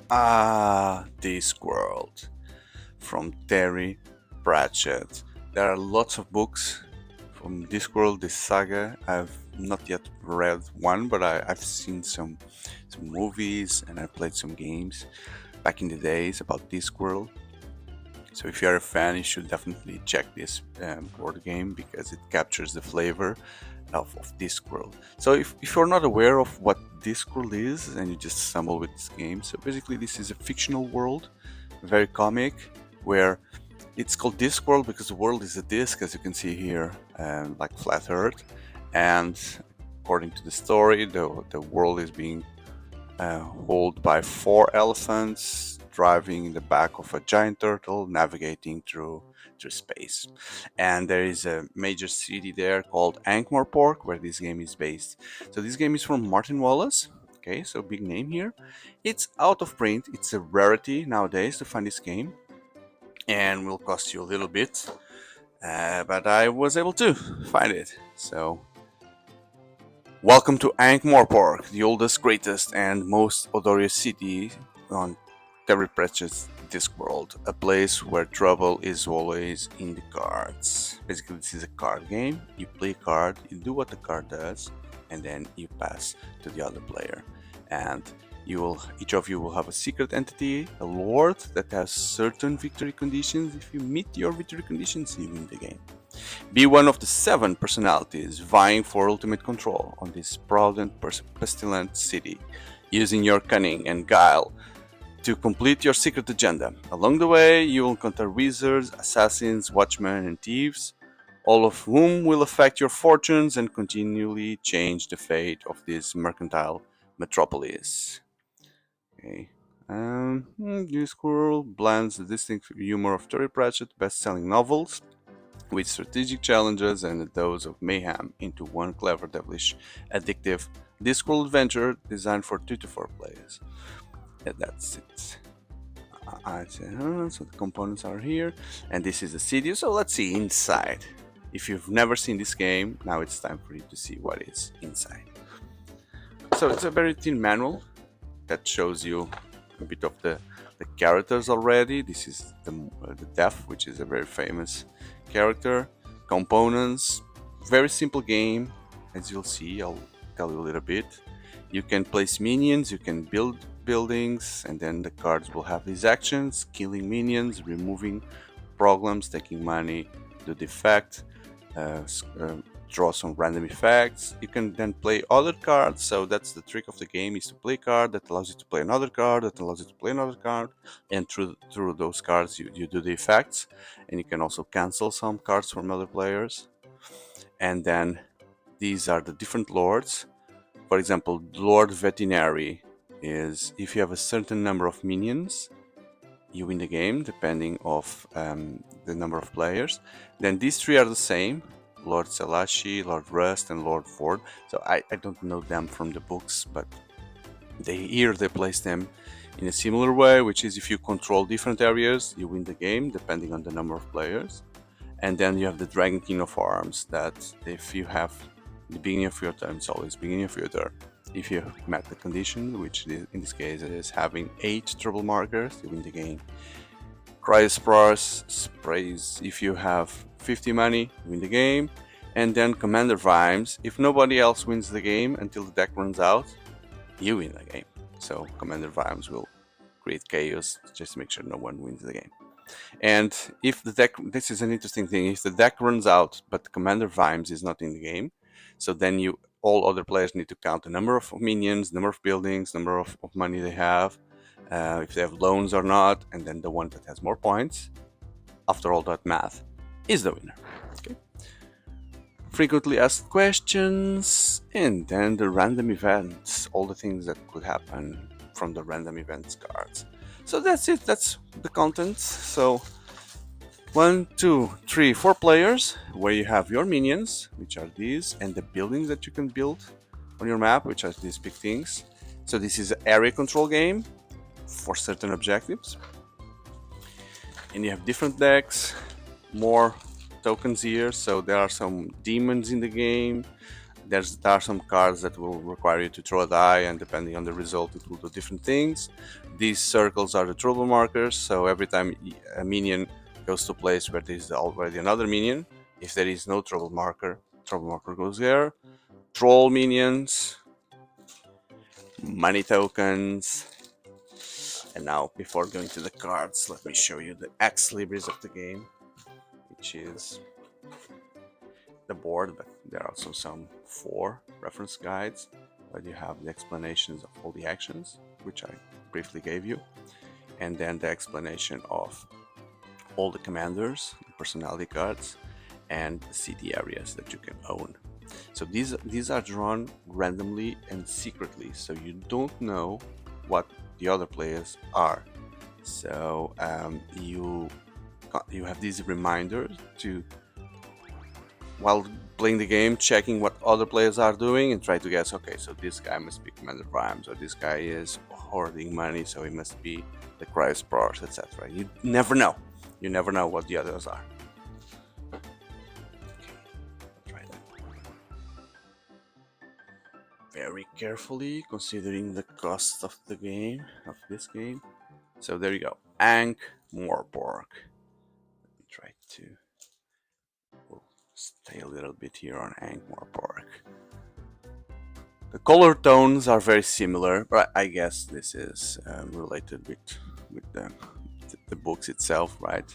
Discworld from Terry Pratchett. There are lots of books from Discworld, this saga. I've not yet read one, but I've seen some movies and I played some games back in the days about Discworld. So if you're a fan, you should definitely check this board game because it captures the flavor of Discworld. So if you're not aware of what Discworld is and you just stumble with this game, so basically this is a fictional world, very comic, where it's called Discworld because the world is a disc, as you can see here, like flat Earth, and according to the story, the world is being hauled by 4 elephants driving in the back of a giant turtle navigating through space. And there is a major city there called Ankh-Morpork where this game is based. So this game is from Martin Wallace. Okay, so big name here. It's out of print. It's a rarity nowadays to find this game and will cost you a little bit. But I was able to find it. So welcome to Ankh-Morpork, the oldest, greatest, and most odorous city on Terry Pratchett's Discworld, a place where trouble is always in the cards. Basically, this is a card game. You play a card, you do what the card does, and then you pass to the other player. And each of you will have a secret entity, a lord that has certain victory conditions. If you meet your victory conditions, you win the game. Be one of the 7 personalities vying for ultimate control on this proud and pestilent city, using your cunning and guile to complete your secret agenda. Along the way, you will encounter wizards, assassins, watchmen, and thieves, all of whom will affect your fortunes and continually change the fate of this mercantile metropolis. Okay. Discworld blends the distinct humor of Terry Pratchett best-selling novels with strategic challenges and a dose of mayhem into one clever, devilish, addictive Discworld adventure designed for 2 to 4 players. And that's it. So the components are here, and this is the city. So let's see inside. If you've never seen this game, now it's time for you to see what is inside. So it's a very thin manual that shows you a bit of the characters already. This is the Death, which is a very famous character. Components, very simple game, as you'll see. I'll tell you a little bit. You can place minions, you can build buildings, and then the cards will have these actions: killing minions, removing problems, taking money, do the effect, draw some random effects. You can then play other cards, so that's the trick of the game, is to play a card that allows you to play another card, that allows you to play another card, and through those cards you do the effects, and you can also cancel some cards from other players. And then these are the different lords. For example, Lord Vetinari is, if you have a certain number of minions, you win the game, depending of the number of players. Then these 3 are the same: Lord Salashi, Lord Rust, and Lord Ford. So I don't know them from the books, but they place them in a similar way, which is if you control different areas, you win the game, depending on the number of players. And then you have the Dragon King of Arms, that if you have the beginning of your turn, it's always beginning of your turn. If you met the condition, which in this case is having 8 trouble markers, you win the game. Sprays, if you have 50 money, you win the game. And then Commander Vimes, if nobody else wins the game until the deck runs out, you win the game. So Commander Vimes will create chaos just to make sure no one wins the game. And if the deck, this is an interesting thing, if the deck runs out but Commander Vimes is not in the game, so then all other players need to count the number of minions, number of buildings, number of money they have, if they have loans or not, and then the one that has more points, after all that math, is the winner. Okay. Frequently asked questions, and then the random events, all the things that could happen from the random events cards. So that's it, that's the content. So 1, 2, 3, 4 players, where you have your minions, which are these, and the buildings that you can build on your map, which are these big things. So this is an area control game for certain objectives. And you have different decks, more tokens here. So there are some demons in the game, There are some cards that will require you to throw a die, and depending on the result it will do different things. These circles are the trouble markers, so every time a minion goes to a place where there is already another minion, if there is no trouble marker goes there. Troll minions, money tokens. And now, before going to the cards, let me show you the ex libris of the game, which is the board, but there are also some 4 reference guides where you have the explanations of all the actions, which I briefly gave you, and then the explanation of all the commanders, the personality cards, and the city areas that you can own. So these are drawn randomly and secretly, so you don't know what the other players are. So you have these reminders to, while playing the game, checking what other players are doing and try to guess, okay, so this guy must be Commander Rhymes, or this guy is hoarding money, so he must be the Christ Bars, etc. You never know. You never know what the others are. Try that. Very carefully, considering the cost of the game, of this game. So there you go, Ankh-Morpork. Try to stay a little bit here on Ankh-Morpork. The color tones are very similar, but I guess this is related with the books itself, right?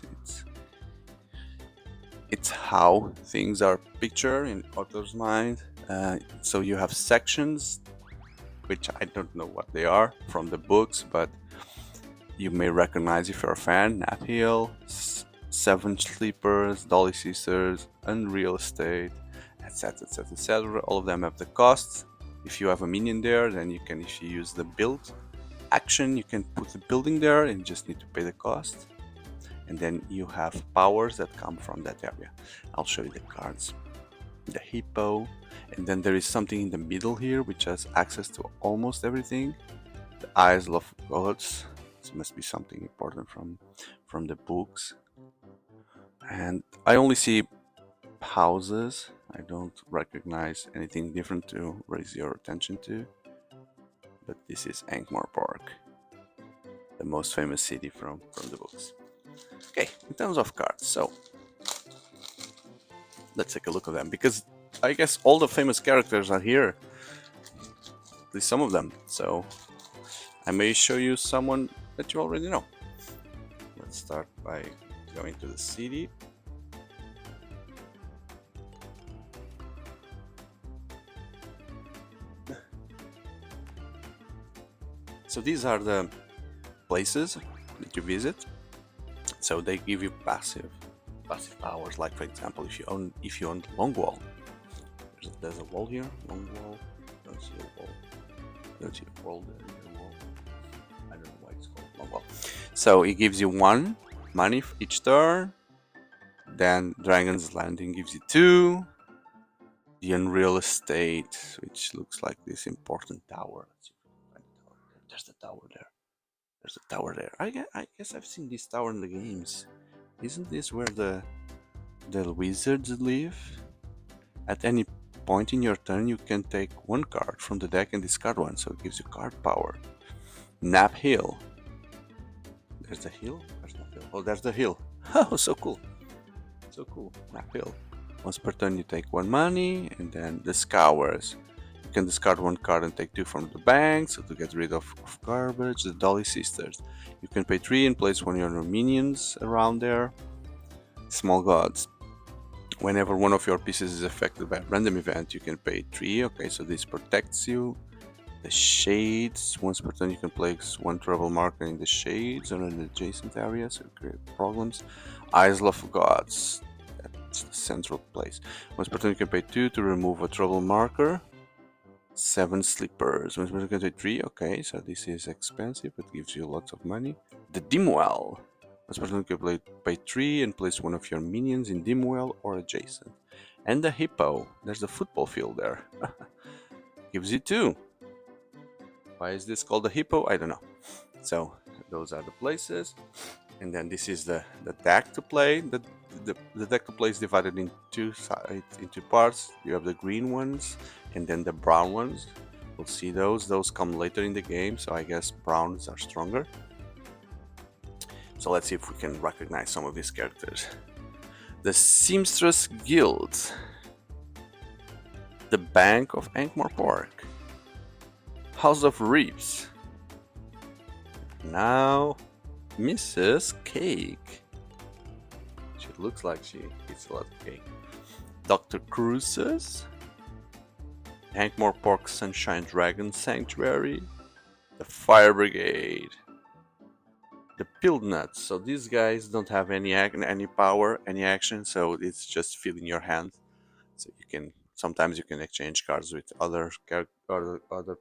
It's how things are pictured in author's mind. So you have sections, which I don't know what they are from the books, but you may recognize if you're a fan. Nap Hill, Seven Sleepers, Dolly Sisters, Unreal Estate, etc, etc, etc. All of them have the costs. If you have a minion there, then you can, if you use the build action, you can put the building there and just need to pay the cost. And then you have powers that come from that area. I'll show you the cards. The hippo, and then there is something in the middle here which has access to almost everything. The eyes of gods. This must be something important from the books. And I only see houses. I don't recognize anything different to raise your attention to. But this is Ankh-Morpork, the most famous city from the books. Okay, in terms of cards, so let's take a look at them, because I guess all the famous characters are here, at least some of them, so I may show you someone that you already know. Let's start by going to the city. So these are the places that you visit. So they give you passive powers. Like for example, if you own Longwall, there's a wall here. Longwall. Don't see a wall. Don't see a wall. There is a wall. I don't know why it's called Longwall. So it gives you 1 money for each turn. Then Dragon's Landing gives you 2. The Unreal Estate, which looks like this important tower. Let's see if we can find the tower. There's the tower there. There's a tower there. I guess I've seen this tower in the games. Isn't this where the wizards live? At any point in your turn, you can take 1 card from the deck and discard 1, so it gives you card power. Nap Hill. There's the hill? There's no hill. Oh, there's the hill. Oh, so cool. So cool. Nap Hill. Once per turn, you take 1 money, and then the Scours. You can discard 1 card and take 2 from the bank, so to get rid of garbage. The Dolly Sisters. You can pay 3 and place 1 of your minions around there. Small Gods. Whenever one of your pieces is affected by a random event, you can pay 3. Okay, so this protects you. The Shades. Once per turn, you can place 1 trouble marker in the Shades or in the adjacent area, so you create problems. Eyes of Gods. That's the central place. Once per turn, you can pay 2 to remove a trouble marker. 7 Sleepers. Once per turn, you can pay 3. Okay, so this is expensive, but gives you lots of money. The Dimwell. Once per turn, you can pay 3 and place 1 of your minions in Dimwell or adjacent. And the Hippo. There's the football field there. Gives you 2. Why is this called the Hippo? I don't know. So those are the places. And then this is the deck to play. the deck to play is divided in two sides, into parts. You have the green ones and then the brown ones. We'll see those. Those come later in the game, so I guess browns are stronger. So let's see if we can recognize some of these characters. The Seamstress Guild, the Bank of Ankh-Morpork, House of Reeves. Now, Mrs. Cake. She looks like she eats a lot of cake. Dr. Cruises, Ankh-Morpork Sunshine Dragon Sanctuary, the Fire Brigade, the Pilled Nuts. So these guys don't have any power, any action, so it's just filling your hand. So you can sometimes you can exchange cards with other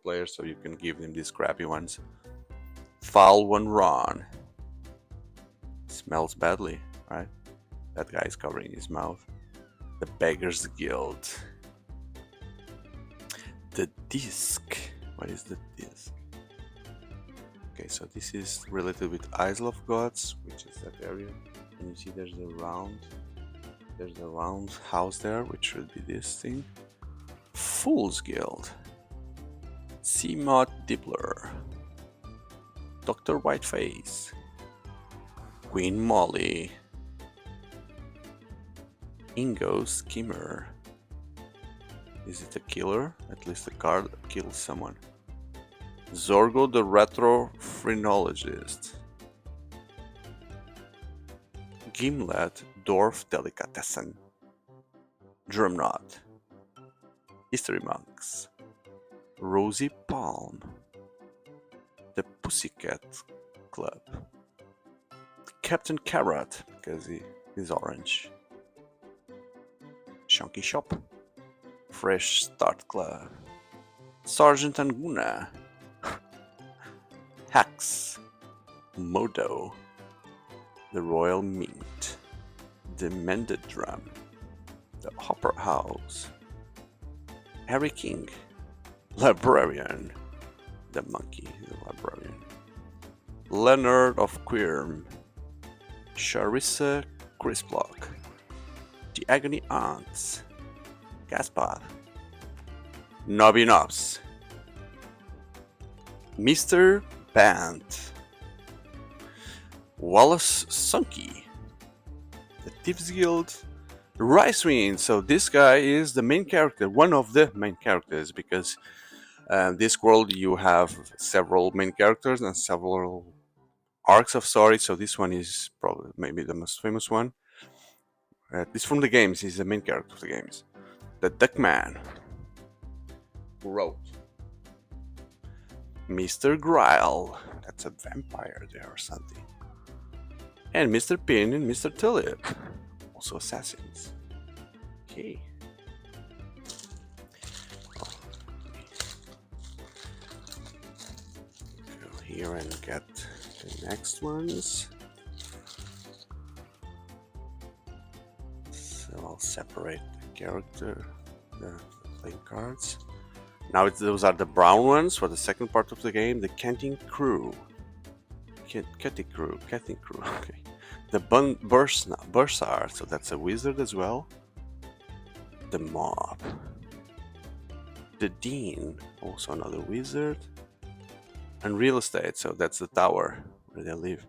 players, so you can give them these crappy ones. Foul One Ron. Smells badly, right? That guy is covering his mouth. The Beggars Guild. The Disc. What is the Disc? Okay, so this is related with Isle of Gods, which is that area. And you see there's a round house there, which should be this thing. Fool's Guild. Seamod Dibbler. Dr. Whiteface. Queen Molly. Ingo Skimmer. Is it a killer? At least the card kills someone. Zorgo the Retro Phrenologist. Gimlet Dwarf Delicatessen. Drumrod. History Monks. Rosie Palm. The Pussycat Club. Captain Carrot, because he is orange. Shonky Shop. Fresh Start Club. Sergeant Anguna. Hax. Modo. The Royal Mint. The Mended Drum. The Hopper House. Harry King. Librarian. The Monkey, the Librarian. Leonard of Quirm. Charissa Crisplock. The Agony Aunts. Gaspar. Nobby Nobs. Mr. Band. Wallace Sunky. The Thieves Guild. Rice Wind. So this guy is the main character, one of the main characters, because Discworld you have several main characters and several arcs of story. So this one is probably maybe the most famous one. At least from the games, he's the main character of the games. The Duckman, who wrote Mr. Grile, that's a vampire there or something, and Mr. Pin and Mr. Tulip, also assassins. Okay. Go here and get the next ones. So I'll separate character, the playing cards. Now those are the brown ones for the second part of the game. The Canting Crew. Canting Crew. Okay. The Bursar, so that's a wizard as well. The Mob. The Dean, also another wizard. And Real Estate, so that's the tower where they live.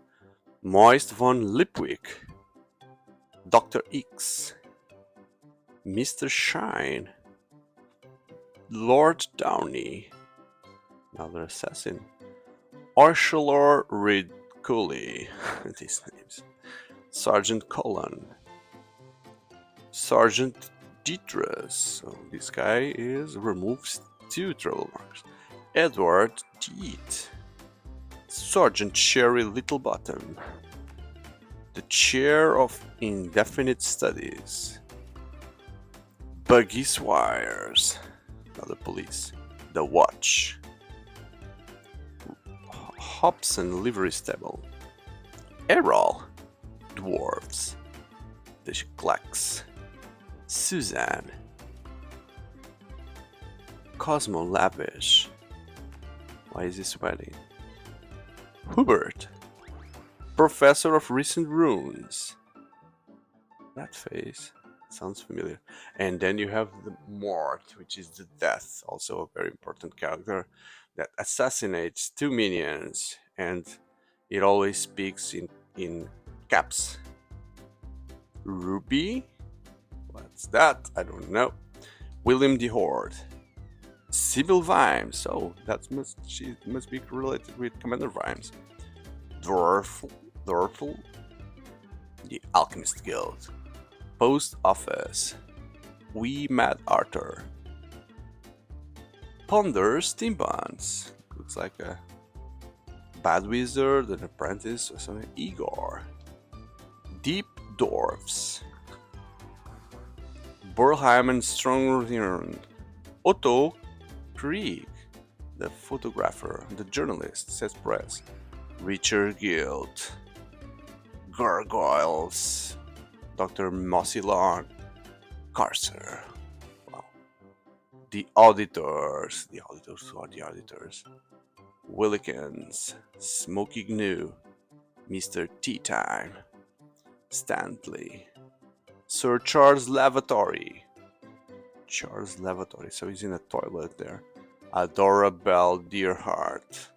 Moist von Lipwick. Dr. X. Mr. Shine. Lord Downey. Another assassin. Archelor Ridcully. These names. Sergeant Colon. Sergeant Deetrus. So this guy removes 2 trouble marks. Edward Deet. Sergeant Sherry Littlebottom. The Chair of Indefinite Studies. Buggy Swires. Another police. The Watch. Hobson Livery Stable. Errol. Dwarves. The Klacks. Suzanne. Cosmo Lavish. Why is he sweating? Hubert. Professor of Recent Runes. That face sounds familiar. And then you have the Mort, which is the death, also a very important character that assassinates two minions, and it always speaks in caps. Ruby? What's that? I don't know. William the Horde. Sybil Vimes. Oh, she must be related with Commander Vimes. Dwarfle. The Alchemist Guild. Post Office. We Mad Arthur. Ponder Steambones. Looks like a bad wizard, an apprentice, or something. Igor. Deep Dwarfs. Borheim and Strong. Otto Krieg. The photographer, the journalist, says press. Richard Guild. Gargoyles. Dr. Mossy Lawn. Carcer. Wow. The Auditors. The Auditors, who are the Auditors? Willikins. Smoky Gnu. Mr. Tea Time. Stanley. Sir Charles Lavatory. Charles Lavatory, so he's in a toilet there. Adorable Dearheart.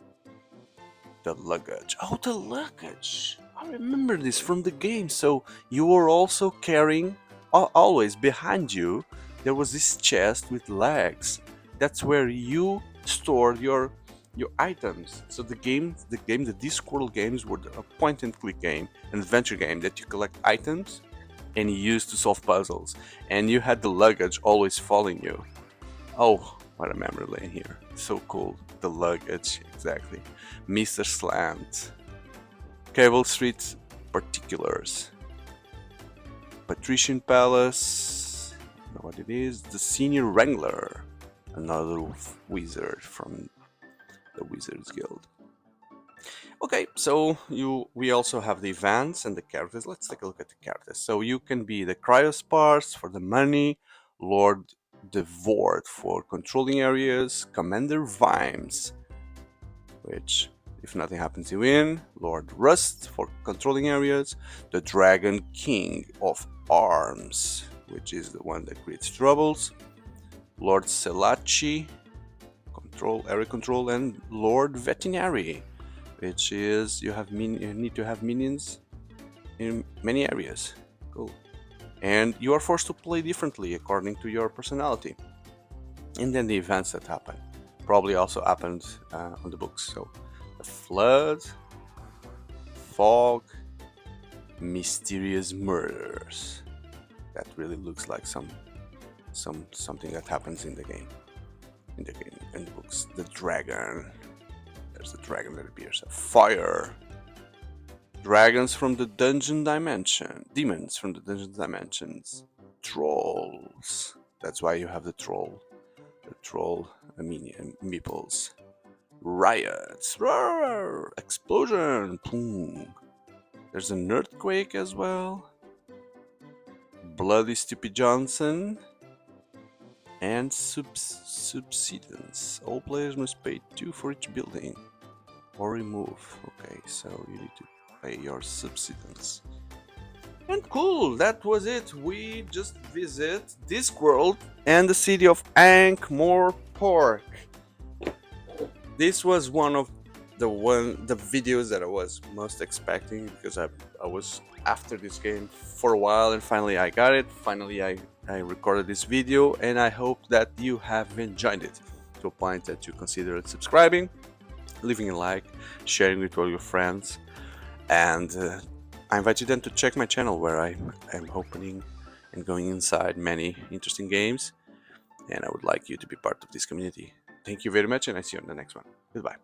The luggage. Oh, the luggage! I remember this from the game. So you were also carrying, always behind you, there was this chest with legs. That's where you stored your items. So the Discworld games were a point-and-click game, an adventure game that you collect items and you use to solve puzzles. And you had the luggage always following you. Oh, what a memory lane here. So cool. The luggage, exactly. Mr. Slant. Cable Street Particulars. Patrician Palace. I don't know what it is. The Senior Wrangler. Another wizard from the Wizards Guild. Okay, so we also have the events and the characters. Let's take a look at the characters. So you can be the Cryospars for the money, Lord Devort for controlling areas, Commander Vimes, which if nothing happens you win, Lord Rust for controlling areas, the Dragon King of Arms, which is the one that creates troubles, Lord Selachi, area control, and Lord Vetinari, which is you need to have minions in many areas. Cool. And you are forced to play differently according to your personality. And then the events that happen probably also happened on the books. So the flood, fog, mysterious murders. That really looks like something that happens in the game. In the books. The dragon. There's the dragon that appears. Fire. Dragons from the dungeon dimension. Demons from the dungeon dimensions. Trolls. That's why you have the troll. The troll meeples. Riots. Roar! Explosion. Boom. There's an earthquake as well. Bloody Stupid Johnson. And subsidence. All players must pay 2 for each building. Or remove. Okay, so you need to pay your subsidence. And cool, that was it. We just visit Discworld and the city of Ankh-Morpork. This was one of the videos that I was most expecting, because I was after this game for a while, and finally I got it. Finally I recorded this video, and I hope that you have enjoyed it to a point that you consider subscribing, leaving a like, sharing with all your friends, and I invite you then to check my channel, where I'm opening and going inside many interesting games, and I would like you to be part of this community. Thank you very much, and I see you on the next one. Goodbye.